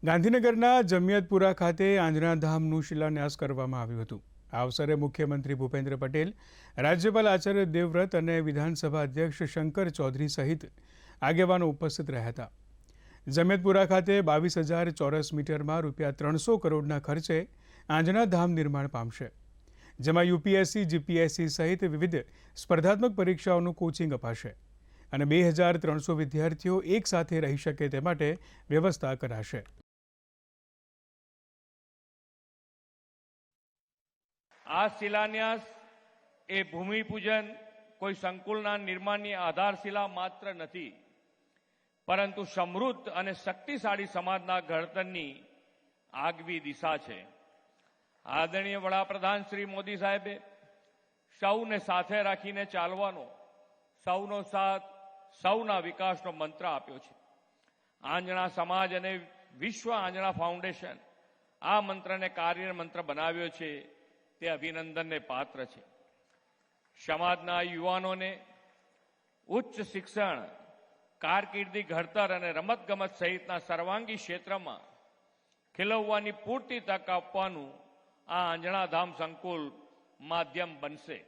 ગાંધીનગરના જમિયતપુરા ખાતે આંજણા ધામનું શિલાન્યાસ કરવામાં આવ્યું હતું। આ અવસરે મુખ્યમંત્રી ભૂપેન્દ્ર પટેલ, રાજ્યપાલ આચાર્ય દેવવ્રત અને વિધાનસભા અધ્યક્ષ શંકર ચૌધરી સહિત આગેવાનો ઉપસ્થિત રહ્યા હતા। જમિયતપુરા ખાતે 22,000 ચોરસ મીટરમાં ₹300 કરોડના ખર્ચે આંજણા ધામ નિર્માણ પામશે, જેમાં UPSC, GPSC સહિત વિવિધ સ્પર્ધાત્મક પરીક્ષાઓનું કોચિંગ અપાશે અને 2,300 વિદ્યાર્થીઓ એક સાથે રહી શકે તે માટે વ્યવસ્થા કરાશે। આ શિલાન્યાસ એ ભૂમિપૂજન કોઈ સંકુલના નિર્માણની આધારશિલા માત્ર નથી, પરંતુ સમૃદ્ધ અને શક્તિશાળી સમાજના ઘડતરની આગવી દિશા છે। આદરણીય વડાપ્રધાન શ્રી મોદી સાહેબે સૌને સાથે રાખીને ચાલવાનો, સૌનો સાથ સૌના વિકાસનો મંત્ર આપ્યો છે। આંજણા સમાજ અને વિશ્વ આંજણા ફાઉન્ડેશન આ મંત્રને કાર્ય મંત્ર બનાવ્યો છે, તે અભિનંદનને પાત્ર છે। સમાજના યુવાનોને ઉચ્ચ શિક્ષણ, કારકિર્દી ઘડતર અને રમતગમત સહિતના સર્વાંગી ક્ષેત્રમાં ખીલવવાની પૂરતી તક આપવાનું આ આંજણા ધામ સંકુલ માધ્યમ બનશે।